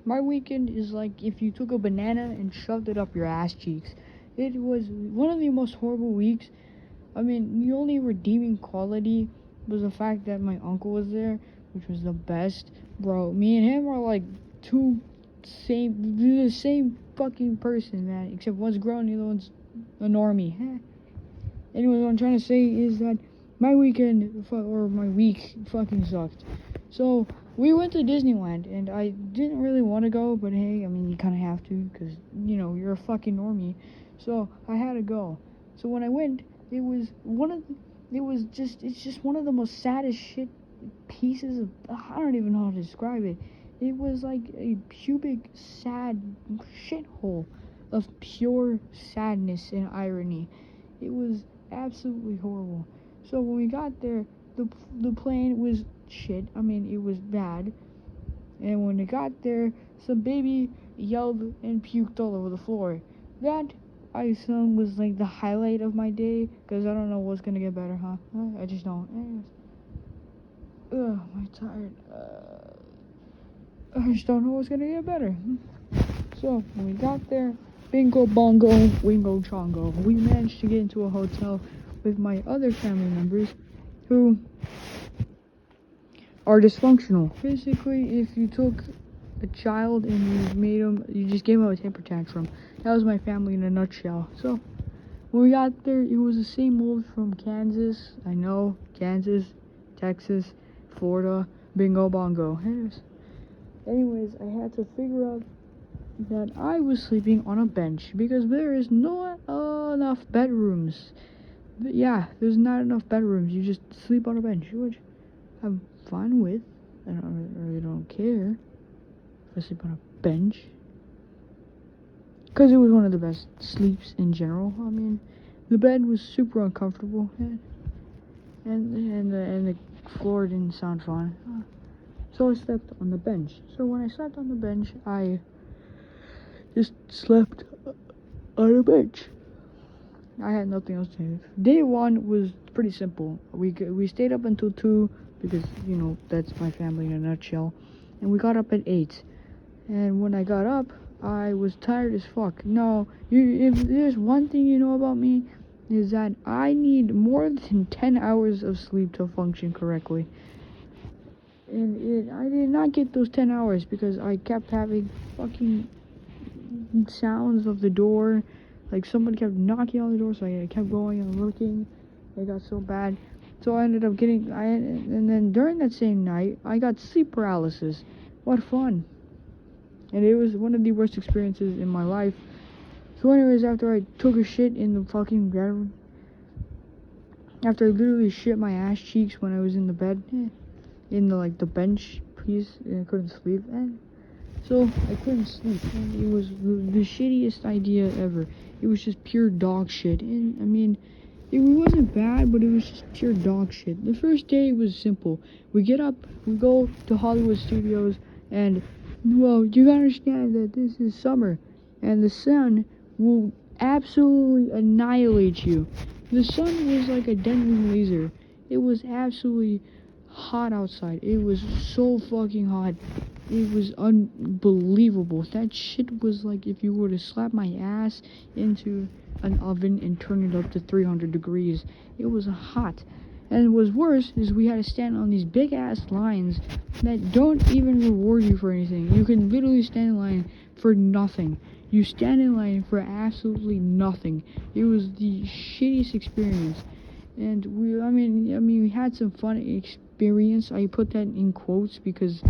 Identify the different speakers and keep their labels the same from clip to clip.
Speaker 1: My weekend is like if you took a banana and shoved it up your ass cheeks. It was one of the most horrible weeks. I mean, the only redeeming quality was the fact that my uncle was there, which was the best. Bro, me and him are like the same fucking person, man. Except one's grown, the other one's a normie. Anyway, what I'm trying to say is that my my week fucking sucked. So, we went to Disneyland, and I didn't really want to go, but hey, I mean, you kind of have to, because, you're a fucking normie. So, I had to go. So, when I went, it was it's just one of the most saddest shit pieces of, I don't even know how to describe it. It was like a pubic, sad shithole of pure sadness and irony. It was absolutely horrible. So when we got there, the plane was shit. I mean, it was bad. And when it got there, some baby yelled and puked all over the floor. That, I assume, was like the highlight of my day, because I don't know what's gonna get better, huh? I just don't. Anyways. Ugh, I'm tired. I just don't know what's gonna get better. So, when we got there, bingo bongo, wingo chongo, we managed to get into a hotel with my other family members who are dysfunctional. Basically, if you took a child and you just gave him a temper tantrum. That was my family in a nutshell. So, when we got there, it was the same old from Kansas. I know, Kansas, Texas, Florida, bingo bongo. Anyways, I had to figure out that I was sleeping on a bench because there is not enough bedrooms. But yeah, there's not enough bedrooms. You just sleep on a bench, which I'm fine with. I really don't care if I sleep on a bench, because it was one of the best sleeps in general. I mean, the bed was super uncomfortable, and the floor didn't sound fun. So I slept on the bench. So when I slept on the bench, I just slept on a bench. I had nothing else to do. Day one was pretty simple. We stayed up until 2 because, that's my family in a nutshell. And we got up at 8. And when I got up, I was tired as fuck. No, if there's one thing you know about me, is that I need more than 10 hours of sleep to function correctly. And I did not get those 10 hours because I kept having fucking sounds of the door. Like, somebody kept knocking on the door, so I kept going and looking. It got so bad. So I ended up and then during that same night, I got sleep paralysis. What fun. And it was one of the worst experiences in my life. So anyways, after I took a shit in the fucking bedroom, after I literally shit my ass cheeks when I was in the bed, in the bench piece, and I couldn't sleep, so I couldn't sleep, and it was the shittiest idea ever. It was just pure dog shit, and I mean, it wasn't bad, but it was just pure dog shit. The first day was simple. We get up, we go to Hollywood Studios, and, well, you gotta understand that this is summer, and the sun will absolutely annihilate you. The sun was like a Denver laser. It was absolutely hot outside. It was so fucking hot. It was unbelievable. That shit was like if you were to slap my ass into an oven and turn it up to 300 degrees. It was hot. And what was worse is we had to stand on these big ass lines that don't even reward you for anything. You can literally stand in line for nothing. You stand in line for absolutely nothing. It was the shittiest experience. And we had some fun experience. I put that in quotes because,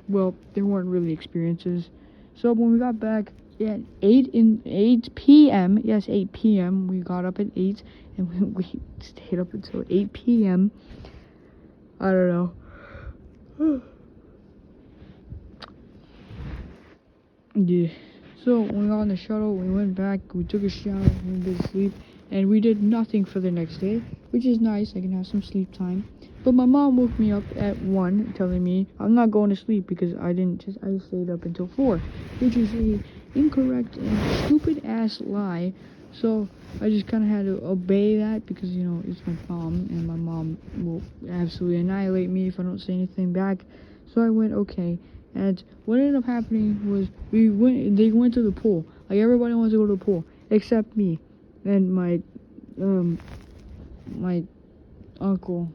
Speaker 1: well, they weren't really experiences. So when we got back at 8 p.m., yes, 8 p.m., we got up at 8, and we stayed up until 8 p.m. I don't know. Yeah. So when we got on the shuttle, we went back, we took a shower, we went to sleep, and we did nothing for the next day, which is nice. I can have some sleep time. But my mom woke me up at 1, telling me I'm not going to sleep because I stayed up until 4, which is a incorrect and stupid ass lie. So I just kind of had to obey that because, it's my mom, and my mom will absolutely annihilate me if I don't say anything back. So I went, okay. And what ended up happening was they went to the pool. Like, everybody wanted to go to the pool except me and my uncle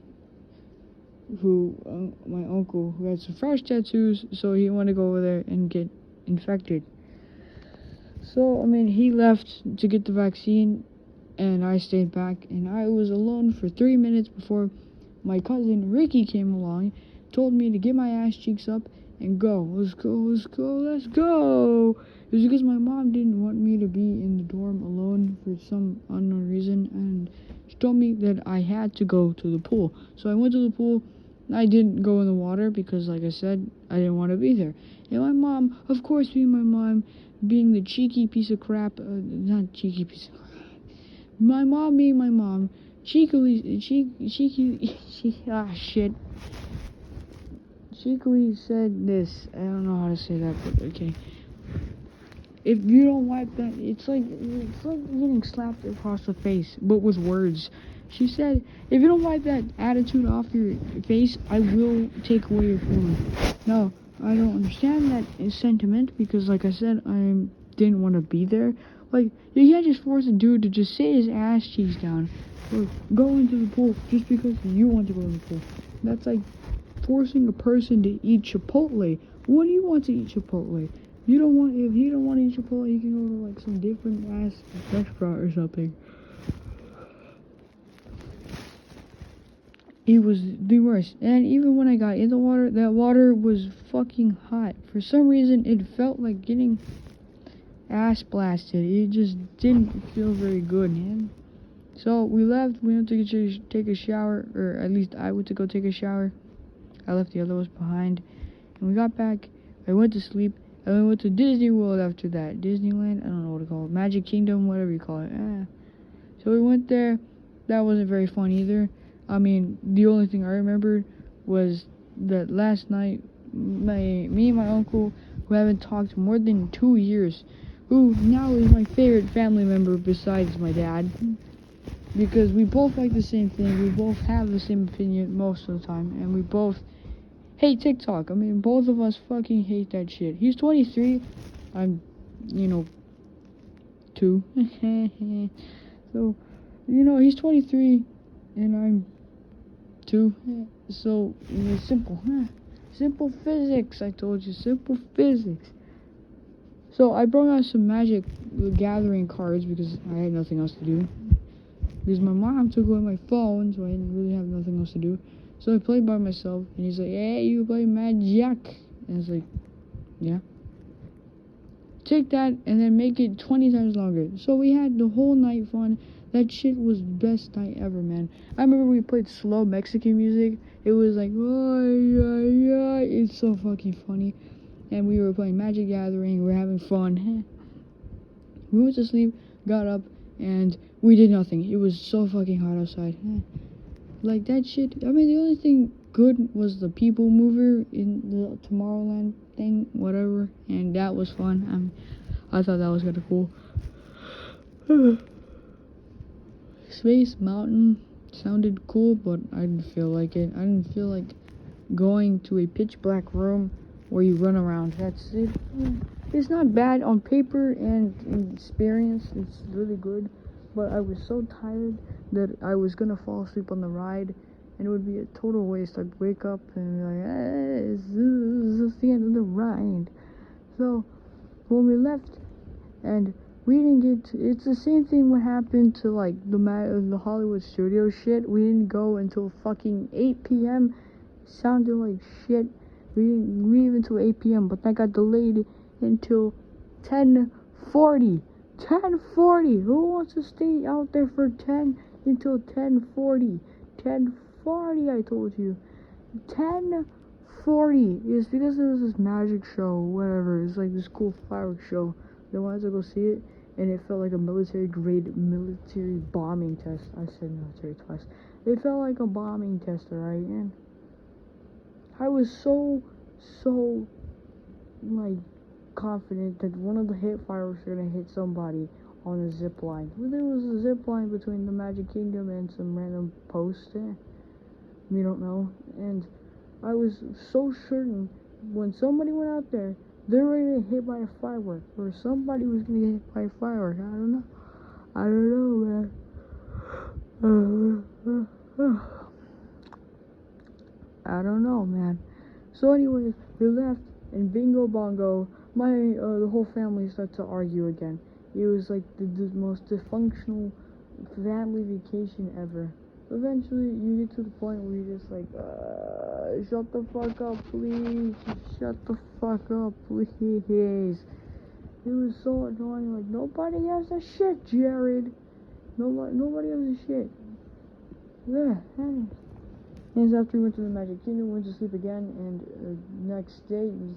Speaker 1: my uncle who had some fresh tattoos, so he wanted to go over there and get infected. So, I mean, he left to get the vaccine, and I stayed back, and I was alone for 3 minutes before my cousin Ricky came along, told me to get my ass cheeks up and go. Let's go, let's go, let's go. It was because my mom didn't want me to be in the dorm alone for some unknown reason, and she told me that I had to go to the pool. So I went to the pool. I didn't go in the water because, like I said, I didn't want to be there. And my mom, of course, being the cheeky piece of crap, not cheeky piece of crap. My mom being my mom, cheekily said this. I don't know how to say that, but okay. If you don't wipe that, it's like getting slapped across the face, but with words. She said, if you don't wipe that attitude off your face, I will take away your phone. No, I don't understand that sentiment because, like I said, I didn't want to be there. Like, you can't just force a dude to just sit his ass cheeks down or go into the pool just because you want to go in the pool. That's like forcing a person to eat Chipotle. What do you want to eat Chipotle? If you don't want to eat Chipotle, you can go to like some different ass restaurant or something. It was the worst. And even when I got in the water, that water was fucking hot. For some reason, it felt like getting ass blasted. It just didn't feel very good, man. So we left. We went to take a shower, or at least I went to go take a shower. I left the other ones behind. And we got back. I went to sleep. And we went to Disney World after that. Disneyland? I don't know what to call it. Magic Kingdom, whatever you call it. So we went there. That wasn't very fun either. I mean, the only thing I remembered was that last night, me and my uncle, who haven't talked more than 2 years, who now is my favorite family member besides my dad, because we both like the same thing, we both have the same opinion most of the time, and we both hate TikTok. I mean, both of us fucking hate that shit. He's 23, I'm, 2. So, he's 23, and I'm 2. So, it's simple. Simple physics, I told you. Simple physics. So, I brought out some Magic Gathering cards because I had nothing else to do. Because my mom took away my phone, so I didn't really have nothing else to do. So I played by myself, and he's like, hey, you play Magic. And I was like, yeah. Take that, and then make it 20 times longer. So we had the whole night fun. That shit was the best night ever, man. I remember we played slow Mexican music. It was like, it's so fucking funny. And we were playing Magic Gathering. We were having fun. We went to sleep, got up, and we did nothing. It was so fucking hot outside. Like, that shit. I mean, the only thing good was the People Mover in the Tomorrowland thing, whatever. And that was fun. I thought that was kind of cool. Space Mountain sounded cool, but I didn't feel like it. I didn't feel like going to a pitch black room where you run around. That's it. It's not bad on paper and experience. It's really good. But I was so tired that I was gonna fall asleep on the ride, and it would be a total waste. I'd wake up and be like, this is the end of the ride. So when we left, and we didn't get to, it's the same thing what happened to like the Hollywood studio shit. We didn't go until fucking 8 p.m. Sounded like shit. We didn't leave until 8 p.m. but that got delayed until 10:40. 10:40. Who wants to stay out there for 10 until 10:40? 10:40, I told you. 10:40. It's because there was this magic show, whatever. It's like this cool fireworks show. They wanted to go see it, and it felt like a military-grade military bombing test. I said military twice. It felt like a bombing test, alright? And I was so, like, confident that one of the hit fireworks were gonna hit somebody on the zip line. Well, there was a zip line between the Magic Kingdom and some random post. We don't know. And I was so certain when somebody went out there, they're ready to get hit by a firework, or somebody was gonna get hit by a firework. I don't know. I don't know, man. I don't know, man. So anyways, we left, and bingo bongo, the whole family started to argue again. It was like the most dysfunctional family vacation ever. Eventually, you get to the point where you're just like, shut the fuck up, please. Shut the fuck up, please. It was so annoying. Like, nobody gives a shit, Jared. Nobody gives a shit. Yeah, hey. And after we went to the Magic Kingdom, went to sleep again, and the next day was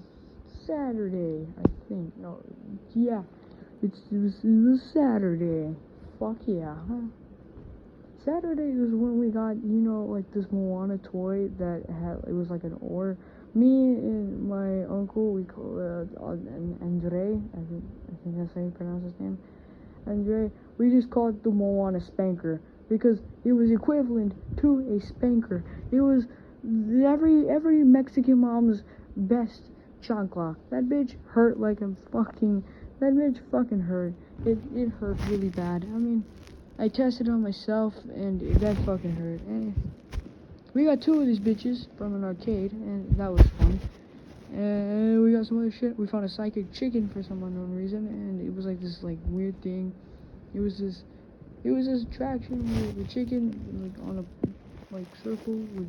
Speaker 1: Saturday, I think. No, yeah, it was Saturday. Fuck yeah. Huh? Saturday was when we got, like this Moana toy that it was like an oar. Me and my uncle, we call Andre, I think that's how you pronounce his name. Andre, we just called it the Moana spanker, because it was equivalent to a spanker. It was every Mexican mom's best chancla. That bitch hurt like a fucking. That bitch fucking hurt. It hurt really bad. I mean, I tested on myself, and that fucking hurt. And we got 2 of these bitches from an arcade, and that was fun. And we got some other shit. We found a psychic chicken for some unknown reason, and it was like this weird thing. It was this attraction where the chicken on a circle would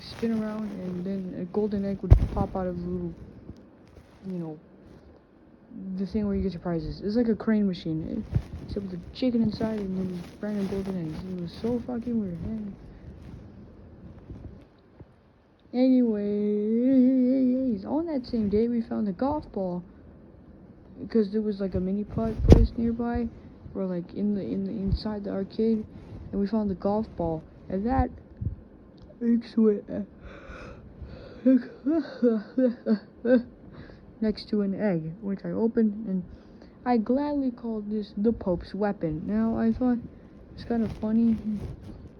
Speaker 1: spin around, and then a golden egg would pop out of the little, the thing where you get your prizes. It's like a crane machine, except with a chicken inside, and then random golden eggs. It was so fucking weird. Anyways, on that same day, we found a golf ball, because there was like a mini putt place nearby, or like inside the arcade, and we found the golf ball, and that next to an egg, which I opened, and I gladly called this the Pope's weapon. Now I thought it's kind of funny,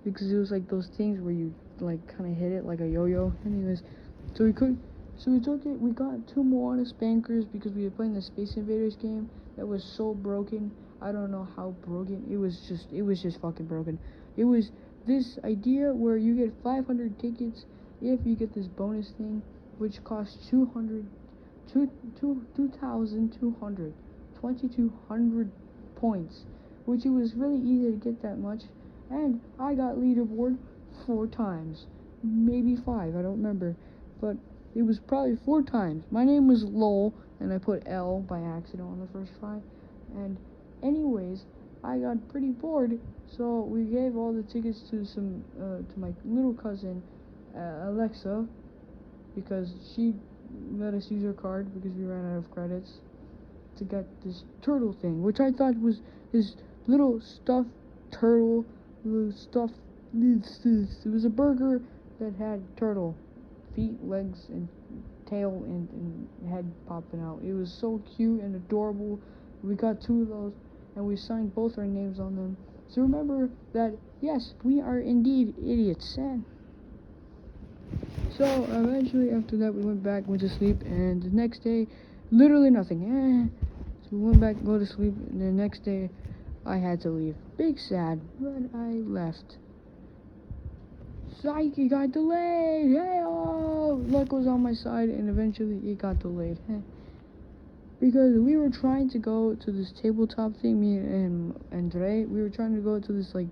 Speaker 1: because it was like those things where you like kind of hit it like a yo-yo. Anyways, so we took it. We got 2 Moana spankers because we were playing the Space Invaders game that was so broken. I don't know how broken. It was just fucking broken. It was this idea where you get 500 tickets if you get this bonus thing, which costs 2,200 points, which it was really easy to get that much, and I got leaderboard 4 times, maybe 5, I don't remember, but it was probably 4 times. My name was Lowell, and I put L by accident on the first try, and anyways, I got pretty bored, so we gave all the tickets to my little cousin, Alexa, because she let us use her card because we ran out of credits to get this turtle thing, which I thought was this little stuffed turtle, it was a burger that had turtle feet, legs, and tail, and head popping out. It was so cute and adorable. We got 2 of those, and we signed both our names on them. So remember that, yes, we are indeed idiots. So eventually, after that, we went to sleep, and the next day, literally nothing. So we went back, go to sleep, and the next day, I had to leave. Big sad, but I left. Psych, it got delayed. Hey, luck was on my side, and eventually it got delayed. Because we were trying to go to this tabletop thing, me and Andre. We were trying to go to this, I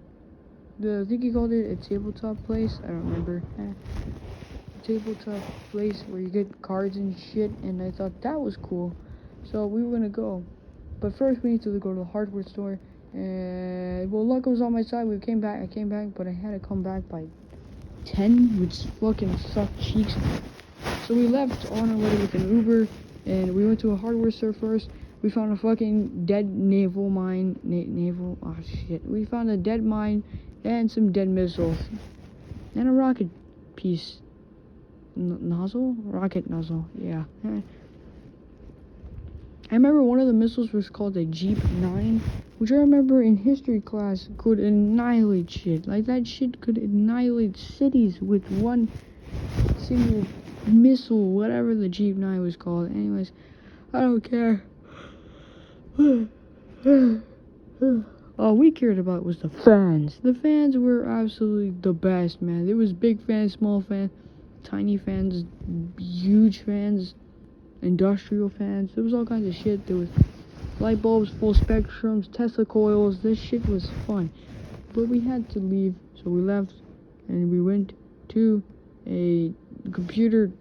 Speaker 1: think he called it a tabletop place. I don't remember. Tabletop place where you get cards and shit, and I thought that was cool. So we were gonna go. But first we need to go to the hardware store. And, well, luck was on my side. I came back, but I had to come back by 10, which fucking sucked cheeks. So we left on our way with an Uber, and we went to a hardware store first. We found a fucking dead naval mine. We found a dead mine and some dead missiles. And a rocket piece. Nozzle? Rocket nozzle, yeah. I remember one of the missiles was called a Jeep 9, which I remember in history class could annihilate shit. Like, that shit could annihilate cities with one single missile, whatever the Jeep 9 was called. Anyways, I don't care. All we cared about was the fans. The fans were absolutely the best, man. There was big fans, small fans, tiny fans, huge fans, industrial fans. There was all kinds of shit. There was light bulbs, full spectrums, Tesla coils. This shit was fun. But we had to leave, so we left, and we went to a computer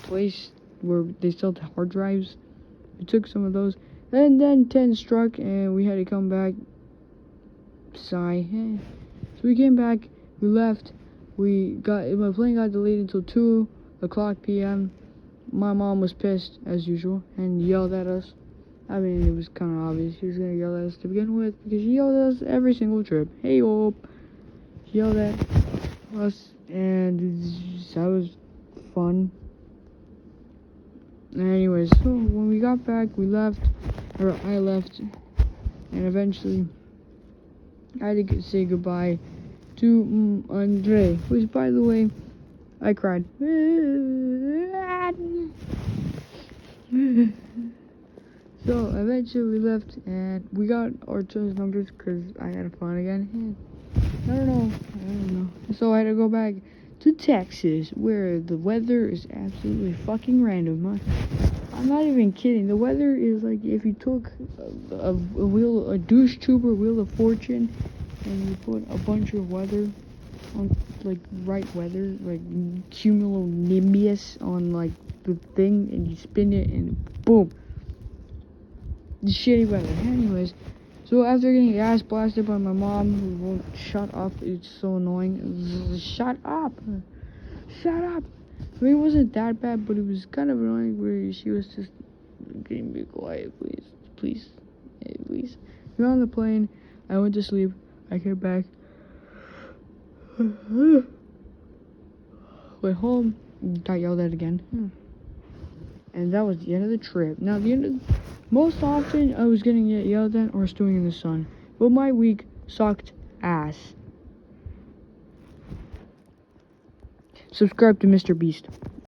Speaker 1: place where they sold hard drives. We took some of those, and then 10 struck, and we had to come back. Sigh. So we came back, we left, my plane got delayed until 2 o'clock p.m. My mom was pissed, as usual, and yelled at us. I mean, it was kind of obvious she was going to yell at us to begin with, because she yelled at us every single trip. Hey, Hope. She yelled at us, and that was fun. Anyways, so when we got back, we left, or I left, and eventually I had to say goodbye to Andre, which, by the way, I cried. So eventually we left, and we got our choice numbers because I had fun again. I don't know. So I had to go back to Texas, where the weather is absolutely fucking random. I'm not even kidding. The weather is like if you took a douche tube or wheel of fortune, and you put a bunch of weather on, like right weather, like cumulonimbus on like the thing, and you spin it, and boom. The shitty weather. Anyways, so after getting ass blasted by my mom, who won't shut up, it's so annoying. Shut up! Shut up! I mean, it wasn't that bad, but it was kind of annoying where she was just getting me quiet, please. We were on the plane. I went to sleep. I came back. Went home. Got yelled at again. And that was the end of the trip. Now, most often, I was getting yelled at or stewing in the sun. But my week sucked ass. Subscribe to Mr. Beast.